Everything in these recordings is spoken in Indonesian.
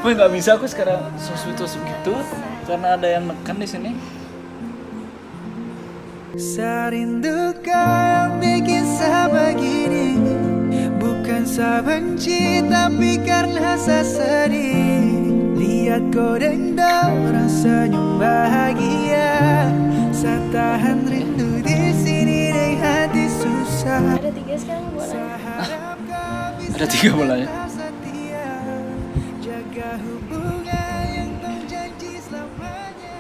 Wah, nggak bisa aku sekarang sosok gitu karena ada yang nekan di sini. Serindu kau yang bikin saya begini, bukan saya benci tapi karena saya sedih. Lihat kau dendam rasanya bahagia, saya tahan rindu di sini dengan hati susah. Ada 3 sekarang bolanya. Ada 3 bolanya. Jaga hubungan yang terjanji selamanya.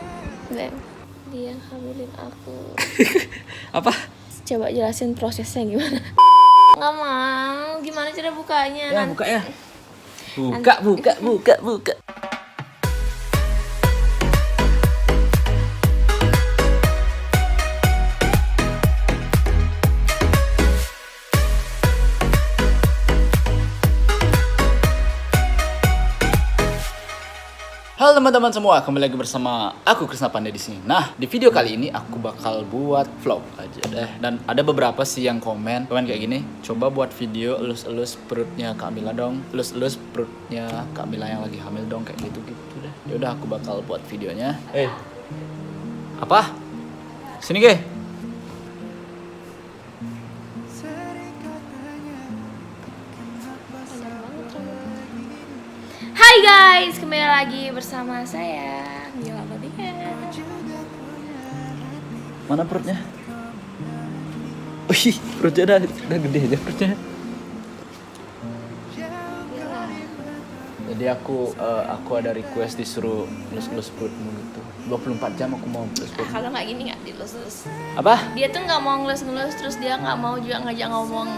Dan dia yang hamilin aku. Apa? Coba jelasin prosesnya gimana. Nggak mau, gimana cara bukanya? Ya, buka ya. Buka. Halo teman-teman semua, kembali lagi bersama aku Krisna Pandai di sini. Nah, di video kali ini aku bakal buat vlog aja deh. Dan ada beberapa sih yang komen kayak gini. Coba buat video elus-elus perutnya Kak Mila dong. Elus-elus perutnya Kak Mila yang lagi hamil dong, kayak gitu deh. Yaudah, aku bakal buat videonya. Apa? Sini ge. Hai guys, kembali lagi bersama saya Mila Batia. Mana perutnya? Wih, perutnya udah gede aja perutnya. Jadi aku ada request disuruh elus-elus perutmu gitu. 24 jam aku mau elus perut. Kalau nggak gini nggak dilus-lus. Apa? Dia tuh nggak mau ngelus-ngelus, terus dia nggak mau juga ngajak ngomong.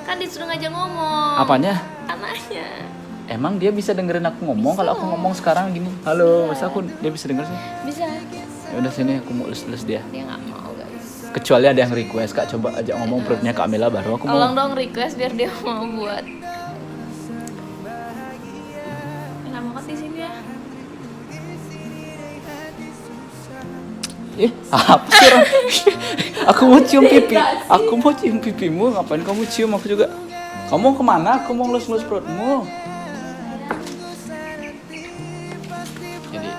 Kan disuruh ngajak ngomong. Apanya? Anaknya. Emang dia bisa dengerin aku ngomong kalau aku ngomong sekarang gini? Halo, masa dia bisa denger sih? Bisa. Ya udah sini aku mau elus-elus dia. Dia nggak mau guys. Kecuali ada yang request, Kak, coba ajak ngomong perutnya Kak Mila baru aku Tolong mau. dong request biar dia mau buat. Lama banget di sini ya. Apa sih orang? Aku mau cium pipi. Aku mau cium pipimu, ngapain kamu cium aku juga? Kamu kemana? Aku mau ngelus-ngelus perutmu. Jadi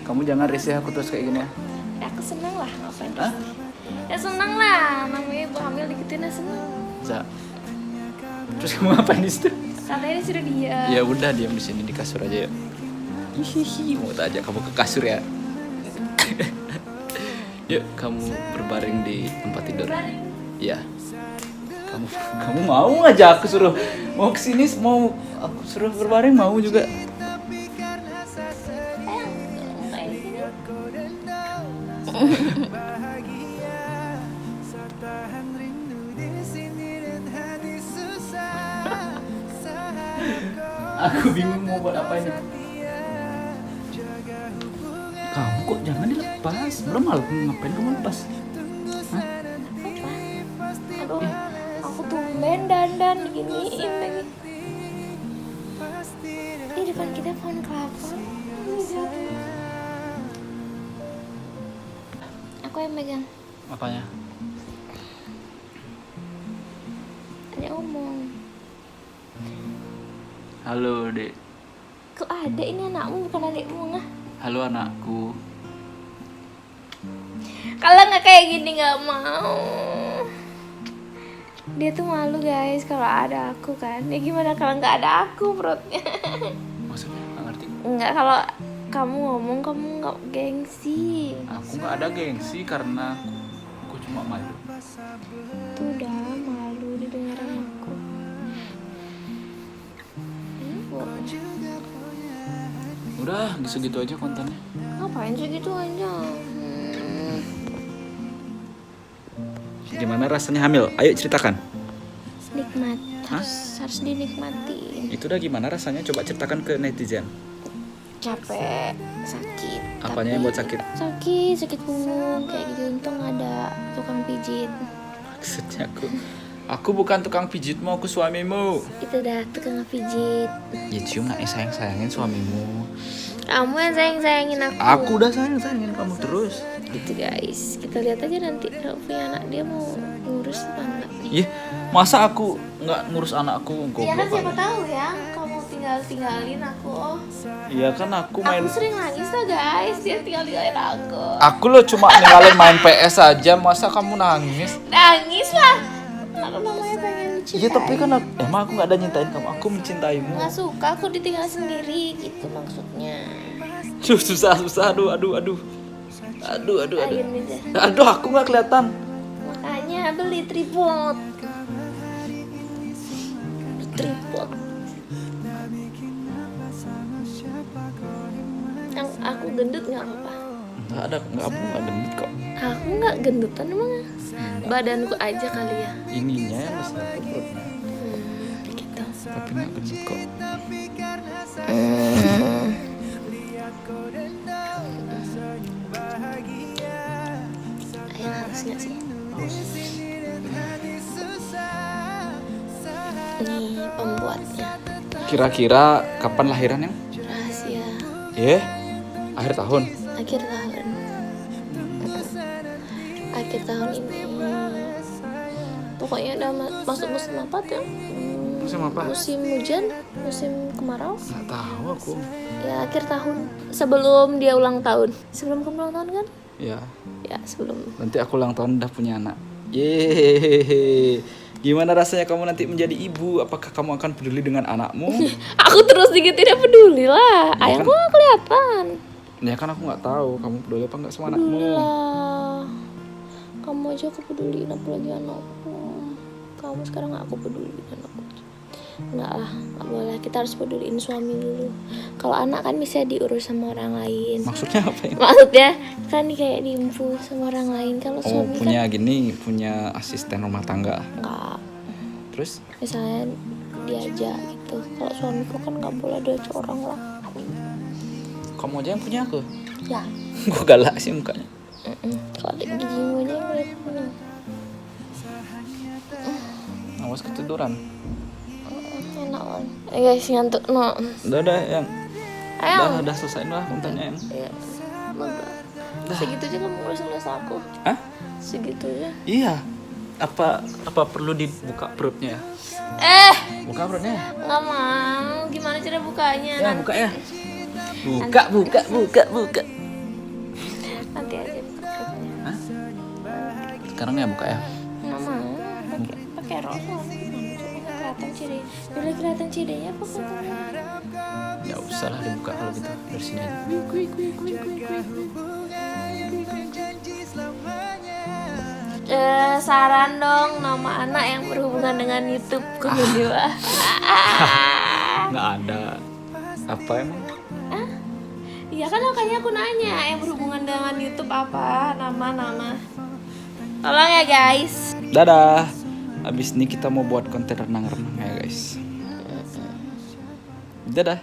kamu jangan risih aku terus kayak gini ya. Ya, aku seneng lah ngapain. Hah? Ya seneng lah, namanya ibu hamil dikitin ya seneng. Za. Terus kamu ngapain di situ? Katanya disuruh dia. Ya udah, diam di sini di kasur aja ya. Hihihi, mau tak ajak kamu ke kasur ya. Yuk, kamu berbaring di tempat tidur. Berbaring. Iya. Kamu mau ngajak aku suruh mau kesini, mau aku suruh berbaring, mau juga. Kayak di sini. Aku bingung mau buat apa ini. Kamu kok jangan dilepas. Belum malu, ngapain kamu lepas? Hah? Aduh, aku tumben dandan diginiin lagi. Di depan kita pohon kelapa. Aku yang megang. Apanya? Ada ngomong. Halo, Dek. Kok ada ini anakmu bukan adikmu nggak? Halo anakku. Kalau nggak kayak gini nggak mau. Dia tuh malu guys kalau ada aku kan. Ya gimana kalau nggak ada aku perutnya? Maksudnya nggak ngerti. Nggak, kalau kamu ngomong kamu nggak gengsi. Aku nggak ada gengsi karena aku cuma malu. Tuh udah malu didengarin aku. Udah, segitu aja kontennya. Ngapain sih gitu aja? Gimana rasanya hamil? Ayo ceritakan. Nikmat. Harus dinikmatin. Itu udah gimana rasanya? Coba ceritakan ke netizen. Capek, sakit. Apanya yang buat sakit? Sakit punggung kayak gitu. Untung ada tukang pijit. Maksudnya aku bukan tukang pijitmu, aku suamimu. Itu dah tukang pijit. Ya cium nak, sayang-sayangin suamimu. Kamu yang sayangin aku. Aku udah sayangin kamu terus. Gitu guys, kita lihat aja nanti kalau punya anak dia mau ngurus apa enggak. Ih, masa aku nggak ngurus anakku? Ya kan Goblok siapa aja. tahu ya, kamu tinggalin aku. Iya kan aku main. Aku sering nangis lah guys, dia tinggalin aku. Aku lo cuma ninggalin main PS aja, masa kamu nangis? Nangis lah. Aku namanya pengen dicintai. Iya tapi kan emang aku nggak ada nyintain kamu, aku mencintaimu. Nggak suka aku ditinggal sendiri gitu maksudnya. Susah, aduh. Aduh. Ayo nih deh. Aduh, aku nggak kelihatan. Makanya beli tripod. Yang aku gendut nggak apa-apa. Nggak gendut kok. Aku nggak gendutan emang. Badanku aja kali ya. Ininya yang besar tuh perutnya. Gitu. Tapi nggak gendut kok. Ayo harus nggak sih? Ini pembuatnya Kira-kira kapan lahiran yang? rahasia. Akhir tahun. Akhir tahun ini. Pokoknya udah masuk musim apa tuh? Musim apa? Musim hujan, musim kemarau. Nggak tahu aku. Ya akhir tahun. Sebelum dia ulang tahun. Sebelum kamu ulang tahun kan? Ya, Ya sebelum. nanti aku ulang tahun udah punya anak. Yeay. Gimana rasanya kamu nanti menjadi ibu? Apakah kamu akan peduli dengan anakmu? Aku terus dikit tidak peduli lah. Ya Ayahku kan? nggak kelihatan. Ya kan aku nggak tahu kamu peduli apa nggak sama Peduli anakmu. lah. Kamu aja aku peduliin apalagi anakku. Kamu sekarang nggak aku peduliin anakku. Enggak lah, nggak boleh. Kita harus peduliin suami dulu. Kalau anak kan bisa diurus sama orang lain. Maksudnya apa ya? Maksudnya kan kayak diimpu sama orang lain. Kalau Oh, suami punya punya asisten rumah tangga. kan nggak. Terus? Misalnya diajak gitu. Kalau suamiku kan nggak boleh diajak orang lah. Kamu aja yang punya aku. Ya. Gue galak sih mukanya. Kalau ada gigimu aja yang boleh punya. Awas ketiduran. Enak kan. Guys ngantuk no. Udah yang. Ayo. Udah selesai lah kontanya yang. Iya. Segitu aja kamu ngurus aku. Hah? Segitu aja. Iya. Apa perlu dibuka perutnya? Buka perutnya. Nggak mau. Gimana cara bukanya? Ya, buka ya. Buka. Nanti aja buka perutnya. Hah? Sekarang ya buka ya. Nggak mau. Pakai rok. Udah kelihatan cirinya apa Ya usah lah dibuka kalau gitu dari sini aja. Saran dong nama anak yang berhubungan dengan YouTube Komediwa. Nggak ada. Apa emang? Iya kan makanya aku nanya yang berhubungan dengan YouTube apa nama. Tolong ya guys. Dadah. Abis ini kita mau buat konten renang-renang ya guys. Dadah.